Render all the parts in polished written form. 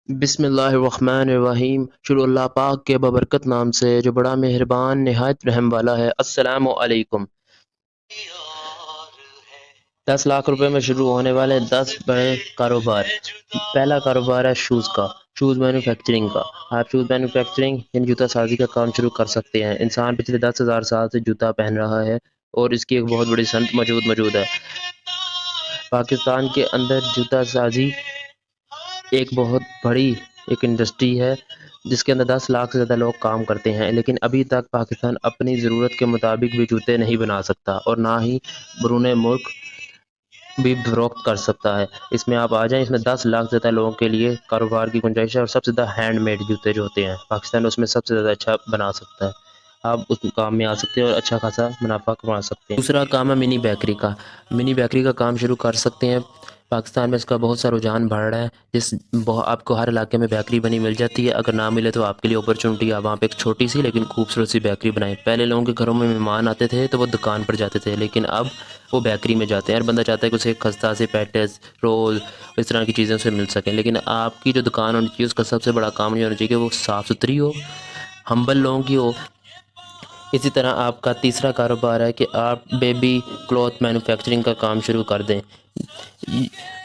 بسم اللہ الرحمن الرحیم، شروع اللہ پاک کے ببرکت نام سے جو بڑا مہربان نہایت رحم والا ہے۔ السلام علیکم۔ 10 لاکھ روپے میں شروع ہونے والے 10 بڑے کاروبار۔ پہلا کاروبار ہے شوز کا، شوز مینوفیکچرنگ کا۔ آپ شوز مینوفیکچرنگ یعنی جوتا سازی کا کام شروع کر سکتے ہیں۔ انسان پچھلے 10,000 سال سے جوتا پہن رہا ہے اور اس کی ایک بہت بڑی صنعت موجود ہے۔ پاکستان کے اندر جوتا سازی ایک بہت بڑی انڈسٹری ہے جس کے اندر 10 لاکھ سے زیادہ لوگ کام کرتے ہیں، لیکن ابھی تک پاکستان اپنی ضرورت کے مطابق بھی جوتے نہیں بنا سکتا اور نہ ہی بیرون ملک بھی فروخت کر سکتا ہے۔ اس میں آپ آ جائیں، اس میں 10 لاکھ سے زیادہ لوگوں کے لیے کاروبار کی گنجائش ہے اور سب سے زیادہ ہینڈ میڈ جوتے جو ہوتے ہیں پاکستان اس میں سب سے زیادہ اچھا بنا سکتا ہے۔ آپ اس کام میں آ سکتے ہیں اور اچھا خاصا منافع کما سکتے ہیں۔ دوسرا کام ہے منی بیکری کا۔ منی بیکری کا کام شروع کر سکتے ہیں۔ پاکستان میں اس کا بہت سا رجحان بڑھ رہا ہے، آپ کو ہر علاقے میں بیکری بنی مل جاتی ہے۔ اگر نہ ملے تو آپ کے لیے اپرچونٹی ہے، وہاں پہ ایک چھوٹی سی لیکن خوبصورت سی بیکری بنائیں۔ پہلے لوگوں کے گھروں میں مہمان آتے تھے تو وہ دکان پر جاتے تھے، لیکن اب وہ بیکری میں جاتے ہیں۔ ہر بندہ چاہتا ہے کہ اسے خستہ سے پیٹس، رول، اس طرح کی چیزیں اسے مل سکیں، لیکن آپ کی جو دکان ہونی چاہیے اس کا سب سے بڑا کام یہ ہونا چاہیے کہ وہ صاف ستھری ہو، ہمبل لوگوں کی ہو۔ اسی طرح آپ کا تیسرا کاروبار ہے کہ آپ بیبی کلوتھ مینوفیکچرنگ کا کام شروع کر دیں۔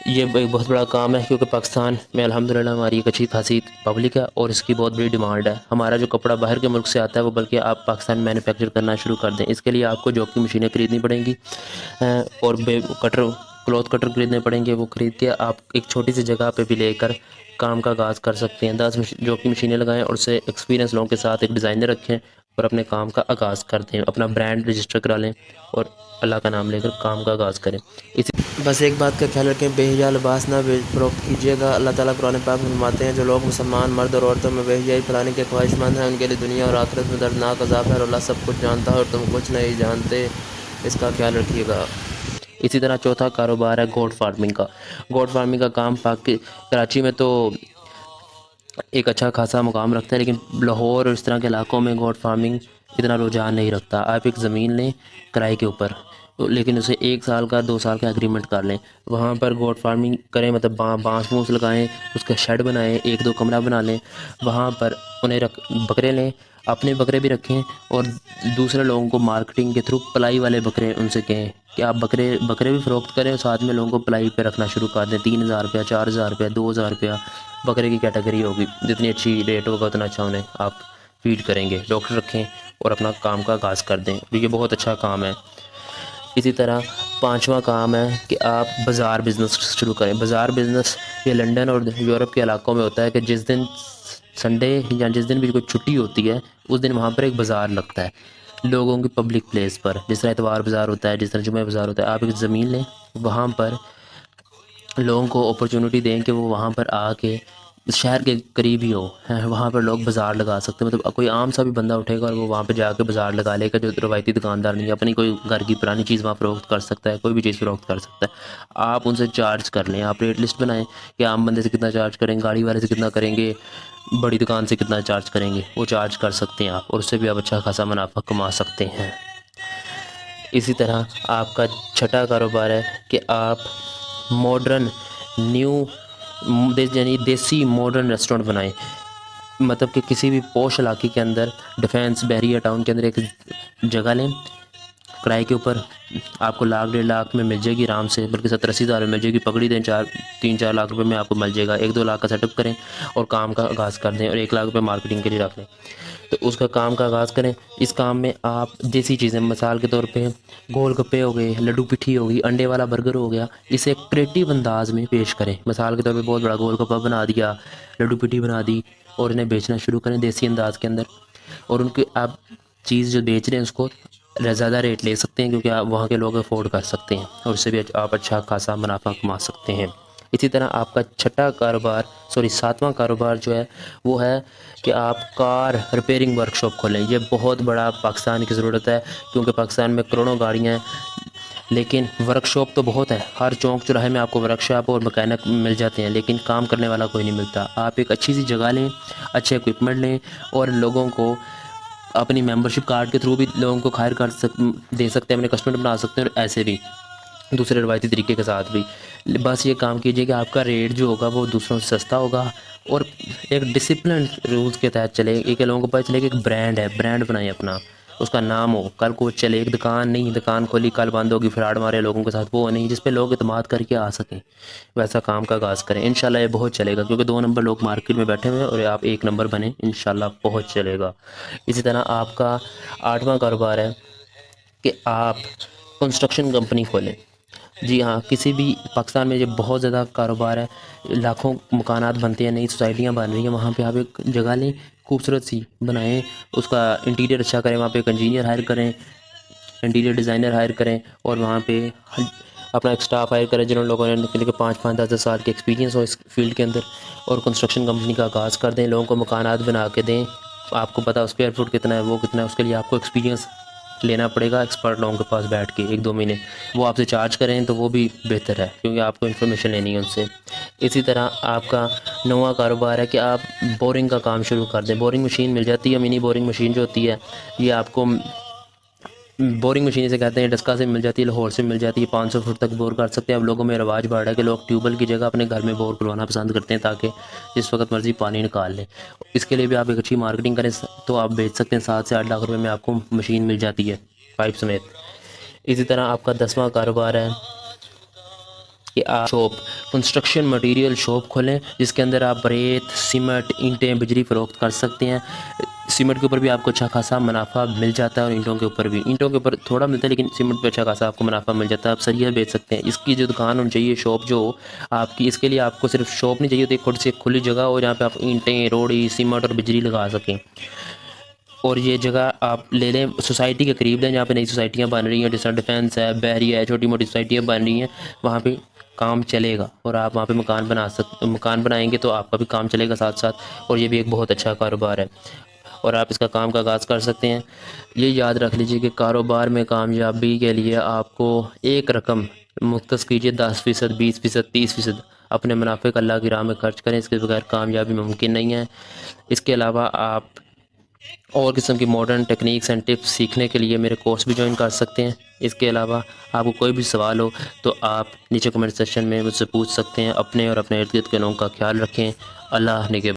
یہ ایک بہت بڑا کام ہے کیونکہ پاکستان میں الحمدللہ ہماری ایک اچھی خاصی پبلک ہے اور اس کی بہت بڑی ڈیمانڈ ہے۔ ہمارا جو کپڑا باہر کے ملک سے آتا ہے وہ بلکہ آپ پاکستان میں مینوفیکچر کرنا شروع کر دیں۔ اس کے لیے آپ کو جوکی مشینیں خریدنی پڑیں گی اور کلوتھ کٹر خریدنے پڑیں گے۔ وہ خرید کے آپ ایک چھوٹی سی جگہ پہ بھی لے کر کام کا آغاز کر سکتے ہیں۔ 10 جوکی مشینیں لگائیں اور اسے ایکسپیرینس لوگوں کے ساتھ ایک ڈیزائنر رکھیں اور اپنے کام کا آغاز کر دیں، اپنا برانڈ رجسٹر کرا لیں اور اللہ کا نام لے کر کام کا آغاز کریں۔ بس ایک بات کا خیال رکھیں، بے حیا لباس نہ فروخت کیجیے گا۔ اللہ تعالیٰ قرآن پاک میں فرماتے ہیں جو لوگ مسلمان مرد اور عورتوں میں بے حیائی پھیلانے کے خواہش مند ہیں ان کے لیے دنیا اور آخرت میں دردناک عذاب ہے، اور اللہ سب کچھ جانتا ہے اور تم کچھ نہیں جانتے، اس کا خیال رکھیے گا۔ اسی طرح چوتھا کاروبار ہے گوٹ فارمنگ کا۔ گوٹ فارمنگ کا کام کراچی میں تو ایک اچھا خاصا مقام رکھتا ہے، لیکن لاہور اور اس طرح کے علاقوں میں گوٹ فارمنگ اتنا رجحان نہیں رکھتا۔ آپ ایک زمین لیں کرائے کے اوپر، لیکن اسے 1 سال کا 2 سال کا ایگریمنٹ کر لیں، وہاں پر گوٹ فارمنگ کریں، مطلب بانس بونس لگائیں، اس کا شیڈ بنائیں، 1-2 کمرہ بنا لیں، وہاں پر انہیں بکرے لیں، اپنے بکرے بھی رکھیں اور دوسرے لوگوں کو مارکیٹنگ کے تھرو پلائی والے بکرے ان سے کہیں کہ آپ بکرے بھی فروخت کریں اور ساتھ میں لوگوں کو پلائی پہ رکھنا شروع کر دیں۔ 3,000 روپیہ، 4,000 روپیہ، 2,000 روپیہ بکرے کی کیٹیگری ہوگی، جتنی اچھی ریٹ ہوگا اتنا اچھا انہیں آپ فیڈ کریں گے۔ ڈاکٹر رکھیں اور اپنا کام کا آغاز کر دیں، یہ بہت اچھا کام ہے۔ اسی طرح 5واں کام ہے کہ آپ بازار بزنس شروع کریں۔ بازار بزنس یہ لنڈن اور یورپ کے علاقوں میں ہوتا ہے کہ جس دن سنڈے یا جس دن بھی کوئی چھٹی ہوتی ہے اس دن وہاں پر ایک بازار لگتا ہے لوگوں کی پبلک پلیس پر، جس طرح اتوار بازار ہوتا ہے، جس طرح جمعہ بازار ہوتا ہے۔ آپ ایک زمین لیں، وہاں پر لوگوں کو اپرچونٹی دیں کہ وہ وہاں پر آ کے شہر کے قریب ہی ہو، وہاں پر لوگ بازار لگا سکتے ہیں۔ مطلب کوئی عام سا بھی بندہ اٹھے گا اور وہ وہاں پہ جا کے بازار لگا لے گا، جو روایتی دکاندار نہیں ہے، اپنی کوئی گھر کی پرانی چیز وہاں فروخت کر سکتا ہے، کوئی بھی چیز فروخت کر سکتا ہے۔ آپ ان سے چارج کر لیں، آپ ریٹ لسٹ بنائیں کہ عام بندے سے کتنا چارج کریں گے، گاڑی والے سے کتنا کریں گے، بڑی دکان سے کتنا چارج کریں گے، وہ چارج کر سکتے ہیں آپ، اور اس سے بھی آپ اچھا خاصا منافع کما سکتے ہیں۔ اسی طرح آپ کا چھٹا کاروبار ہے کہ آپ ماڈرن یعنی دیسی ماڈرن ریسٹورنٹ بنائیں، مطلب کہ کسی بھی پوش علاقے کے اندر ڈیفینس بحریہ ٹاؤن کے اندر ایک جگہ لیں کرائے کے اوپر، آپ کو 1,00,000 1,50,000 میں مل جائے گی آرام سے، بلکہ 70-80 ہزار میں مل جائے گی، پکڑی دیں 3-4 لاکھ روپے میں آپ کو مل جائے گا۔ 1-2 لاکھ کا سیٹ اپ کریں اور کام کا آغاز کر دیں اور 1 لاکھ روپے مارکیٹنگ کے لیے رکھ لیں، تو اس کا کام کا آغاز کریں۔ اس کام میں آپ دیسی چیزیں مثال کے طور پہ گول گپے ہو گئے، لڈو پٹھی ہو گئی، انڈے والا برگر ہو گیا، اسے ایک کریٹیو انداز میں پیش کریں۔ مثال کے طور پہ بہت بڑا گول گپا بنا دیا، لڈو پٹھی بنا دی اور انہیں بیچنا شروع کریں دیسی انداز کے اندر، اور ان کی آپ چیز جو بیچ رہے ہیں اس کو زیادہ ریٹ لے سکتے ہیں کیونکہ آپ وہاں کے لوگ افورڈ کر سکتے ہیں اور اس سے بھی آپ اچھا خاصا منافع کما سکتے ہیں۔ اسی طرح آپ کا 7واں کاروبار جو ہے وہ ہے کہ آپ کار ریپیئرنگ ورکشاپ کھولیں۔ یہ بہت بڑا پاکستان کی ضرورت ہے کیونکہ پاکستان میں کروڑوں گاڑیاں ہیں، لیکن ورکشاپ تو بہت ہے، ہر چوک چوراہے میں آپ کو ورکشاپ اور مکینک مل جاتے ہیں، لیکن کام کرنے والا کوئی نہیں ملتا۔ آپ ایک اچھی سی جگہ لیں، اچھے اکوپمنٹ لیں اور لوگوں کو اپنی ممبرشپ کارڈ کے تھرو بھی لوگوں کو ہائر دے سکتے ہیں، اپنے کسٹمر بنا سکتے ہیں، اور ایسے بھی دوسرے روایتی طریقے کے ساتھ بھی. بس یہ کام کیجیے کہ آپ کا ریٹ جو ہوگا وہ دوسروں سے سستا ہوگا اور ایک ڈسپلن رولز کے تحت چلے. ایک لوگوں کو پتہ چلے کہ ایک برانڈ ہے, برانڈ بنائیں اپنا, اس کا نام ہو, کل کو چلے. ایک دکان نہیں, دکان کھولی کل بند ہوگی, فراڈ مارے لوگوں کے ساتھ, وہ نہیں, جس پہ لوگ اعتماد کر کے آ سکیں, ویسا کام کا آغاز کریں. انشاءاللہ یہ بہت چلے گا, کیونکہ 2 نمبر لوگ مارکیٹ میں بیٹھے ہوئے ہیں اور آپ 1 نمبر بنیں, انشاءاللہ بہت چلے گا. اسی طرح آپ کا 8واں کاروبار ہے کہ آپ کنسٹرکشن کمپنی کھولیں. جی ہاں, کسی بھی پاکستان میں یہ بہت زیادہ کاروبار ہے, لاکھوں مکانات بنتے ہیں, نئی سوسائٹیاں بن رہی ہیں, وہاں پہ آپ ایک جگہ لیں, خوبصورت سی بنائیں, اس کا انٹیریئر اچھا کریں, وہاں پہ ایک انجینئر ہائر کریں, انٹیریئر ڈیزائنر ہائر کریں, اور وہاں پہ اپنا ایک سٹاف ہائر کریں جنہوں لوگوں نے نکل کے 5-5 10 سال کے ایکسپیرینس ہو اس فیلڈ کے اندر, اور کنسٹرکشن کمپنی کا آغاز کر دیں. لوگوں کو مکانات بنا کے دیں, آپ کو پتہ اسکوائر فٹ کتنا ہے, وہ کتنا ہے, اس کے لیے آپ کو ایکسپیرینس لینا پڑے گا ایکسپرٹ لوگوں کے پاس بیٹھ کے 1-2 مہینے. وہ آپ سے چارج کریں تو وہ بھی بہتر ہے, کیونکہ آپ کو انفارمیشن لینی ہے ان سے. اسی طرح آپ کا 9واں کاروبار ہے کہ آپ بورنگ کا کام شروع کر دیں. بورنگ مشین مل جاتی ہے, منی بورنگ مشین جو ہوتی ہے, یہ آپ کو بورنگ مشین سے کہتے ہیں, ڈسکا سے مل جاتی ہے, لاہور سے مل جاتی ہے, 500 فٹ تک بور کر سکتے ہیں. اب لوگوں میں رواج بڑھ رہا ہے کہ لوگ ٹیوب ویل کی جگہ اپنے گھر میں بور کروانا پسند کرتے ہیں, تاکہ جس وقت مرضی پانی نکال لیں. اس کے لیے بھی آپ ایک اچھی مارکیٹنگ کریں تو آپ بیچ سکتے ہیں. 7 سے 8 لاکھ روپے میں آپ کو مشین مل جاتی ہے, پائپ سمیت. اسی طرح آپ کا 10واں کاروبار ہے کہ آپ شاپ, کنسٹرکشن مٹیریل شاپ کھولیں, جس کے اندر آپ ریت, سیمنٹ, اینٹیں, بجری فروخت کر سکتے ہیں. سیمنٹ کے اوپر بھی آپ کو اچھا خاصا منافع مل جاتا ہے, اور اینٹوں کے اوپر بھی. اینٹوں کے اوپر تھوڑا ملتا ہے لیکن سیمنٹ پہ اچھا خاصا آپ کو منافع مل جاتا ہے. آپ سریہ بیچ سکتے ہیں. اس کی جو دکان ہونی چاہیے, شاپ جو آپ کی, اس کے لیے آپ کو صرف شاپ نہیں چاہیے ہوتی, ایک تھوڑی سی کھلی جگہ ہو جہاں پہ آپ اینٹیں, روڑی, سیمنٹ اور بجری لگا سکیں. اور یہ جگہ آپ لے لیں, سوسائٹی کے قریب لیں, جہاں پہ نئی سوسائٹیاں بن رہی ہیں, جس طرح ڈیفینس ہے, بحریہ ہے, چھوٹی موٹی سوسائٹیاں بن رہی ہیں, وہاں پہ کام چلے گا. اور آپ وہاں پہ مکان بنائیں گے تو آپ کا بھی کام چلے گا ساتھ ساتھ, اور یہ بھی ایک بہت اچھا کاروبار ہے, اور آپ اس کا کام کا آغاز کر سکتے ہیں. یہ یاد رکھ لیجئے کہ کاروبار میں کامیابی کے لیے آپ کو ایک رقم مختص کیجئے, 10%, 20%, 30%, اپنے منافع کا اللہ کی راہ میں خرچ کریں. اس کے بغیر کامیابی ممکن نہیں ہے. اس کے علاوہ آپ اور قسم کی ماڈرن ٹیکنیکس اینڈ ٹپس سیکھنے کے لیے میرے کورس بھی جوائن کر سکتے ہیں. اس کے علاوہ آپ کو کوئی بھی سوال ہو تو آپ نیچے کمنٹ سیکشن میں مجھ سے پوچھ سکتے ہیں. اپنے اور اپنے ارد گرد کے لوگوں کا خیال رکھیں. اللہ نگہبان.